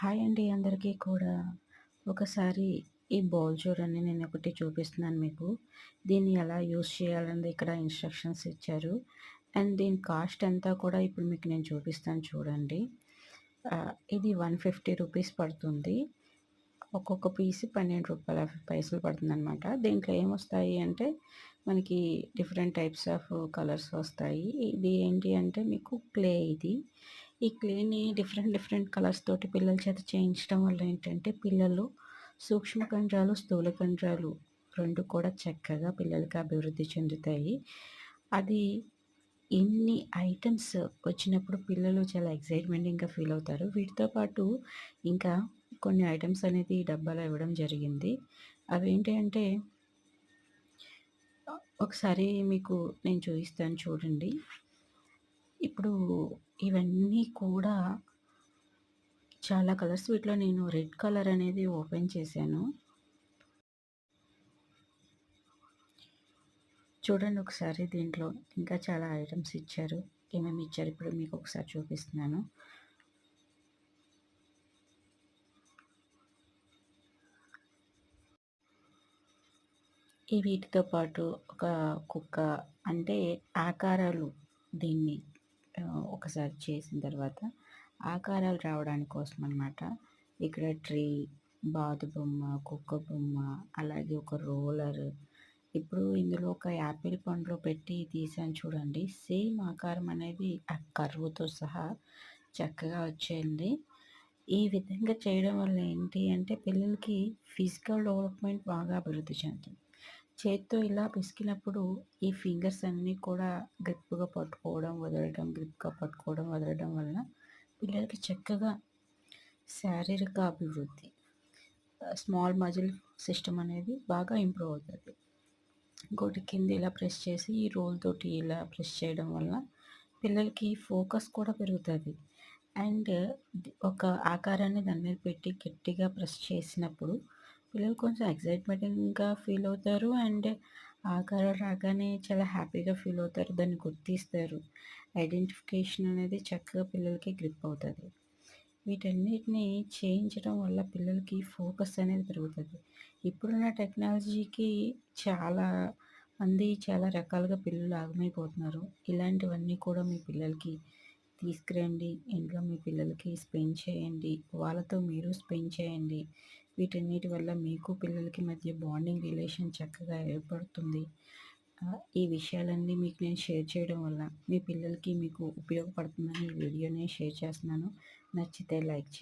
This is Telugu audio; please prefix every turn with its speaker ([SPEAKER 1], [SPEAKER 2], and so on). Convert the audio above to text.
[SPEAKER 1] హాయ్ అండి అందరికీ కూడా. ఒకసారి ఈ బౌల్ చూడండి నేనొకటి చూపిస్తున్నాను మీకు. దీన్ని ఎలా యూజ్ చేయాలనేది ఇక్కడ ఇన్‌స్ట్రక్షన్స్ ఇచ్చారు. అండ్ దీని కాస్ట్ ఎంతా కూడా ఇప్పుడు మీకు నేను చూపిస్తాను చూడండి. ఇది 150 రూపీస్ పడుతుంది. ఒక్కొక్క పీస్ రూ. 12.50 పడుతుందనమాట. దీంట్లో ఏమొస్తాయి అంటే మనకి డిఫరెంట్ టైప్స్ ఆఫ్ కలర్స్ వస్తాయి. ఇది ఏంటి అంటే మీకు క్లే ఇది. ఈ క్లేని డిఫరెంట్ డిఫరెంట్ కలర్స్ తోటి పిల్లల చేత చేయించడం వల్ల ఏంటంటే పిల్లలు సూక్ష్మ కండరాలు, స్థూల కండరాలు 2 కూడా చక్కగా పిల్లలకి అభివృద్ధి చెందుతాయి. అది ఇన్ని ఐటెమ్స్ వచ్చినప్పుడు పిల్లలు చాలా ఎక్సైట్‌మెంటింగ్‌గా ఫీల్ అవుతారు. వీటితో పాటు ఇంకా కొన్ని ఐటెమ్స్ అనేది ఈ డబ్బాలో ఇవ్వడం జరిగింది. అవేంటి అంటే ఒకసారి మీకు నేను చూయిస్తాను చూడండి. ఇప్పుడు ఇవన్నీ కూడా చాలా కలర్స్ వీటిలో నేను రెడ్ కలర్ అనేది ఓపెన్ చేశాను. చూడండి ఒకసారి దీంట్లో ఇంకా చాలా ఐటెమ్స్ ఇచ్చారు. ఏమేమి ఇచ్చారు ఇప్పుడు మీకు ఒకసారి చూపిస్తున్నాను. ఈ వీటితో పాటు ఒక కుక్క అంటే ఆకారాలు దీన్ని ఒకసారి చేసిన తర్వాత ఆకారాలు రావడానికి కోసం అనమాట. ఇక్కడ ట్రీ, బాతు బొమ్మ, కుక్క బొమ్మ, అలాగే ఒక రోలర్. ఇప్పుడు ఇందులో ఒక యాపిల్ పండులో పెట్టి తీసాను చూడండి. సేమ్ ఆకారం అనేది ఆ కర్వ్‌తో సహా చక్కగా వచ్చేయండి. ఈ విధంగా చేయడం వల్ల ఏంటి అంటే పిల్లలకి ఫిజికల్ డెవలప్‌మెంట్ బాగా అభివృద్ధి చెందుతుంది. చేత్తో ఇలా పిసికినప్పుడు ఈ ఫింగర్స్ అన్నీ కూడా గ్రిప్‌గా పట్టుకోవడం, వదలడం, గ్రిప్‌గా పట్టుకోవడం, వదలడం వలన పిల్లలకి చక్కగా శారీరక అభివృద్ధి, స్మాల్ మజిల్ సిస్టమ్ అనేది బాగా ఇంప్రూవ్ అవుతది. ఇంకోటి కింద ఇలా ప్రెస్ చేసి ఈ రోల్ తోటి ఇలా ప్రెస్ చేయడం వల్ల పిల్లలకి ఫోకస్ కూడా పెరుగుతది. అండ్ ఒక ఆకారాన్ని దాని మీద పెట్టి గట్టిగా ప్రెస్ చేసినప్పుడు పిల్లలు కొంచెం ఎక్సైట్‌మెంటింగ్‌గా ఫీల్ అవుతారు. అండ్ ఆకారం రాగానే చాలా హ్యాపీగా ఫీల్ అవుతారు. దాన్ని గుర్తిస్తారు. ఐడెంటిఫికేషన్ అనేది చక్కగా పిల్లలకి గ్రిప్ అవుతది. వీటన్నిటిని చేయించడం వల్ల పిల్లలకి ఫోకస్ అనేది పెరుగుతది. ఇప్పుడున్న టెక్నాలజీకి చాలా మంది చాలా రకాలుగా పిల్లలు ఆగమైపోతున్నారు. ఇలాంటివన్నీ కూడా మీ పిల్లలకి తీసుకురండి. ఇంట్లో మీ పిల్లలకి స్పెండ్ చేయండి. వాళ్ళతో మీరు స్పెండ్ చేయండి. వీటన్నిటి వల్ల మీకు పిల్లలకి మధ్య బాండింగ్ రిలేషన్ చక్కగా ఏర్పడుతుంది. ఈ విషయాలన్నీ మీకు నేను షేర్ చేయడం వల్ల మీ పిల్లలకి మీకు ఉపయోగపడుతుందని ఈ వీడియోని షేర్ చేస్తున్నాను. నచ్చితే లైక్ చేయండి.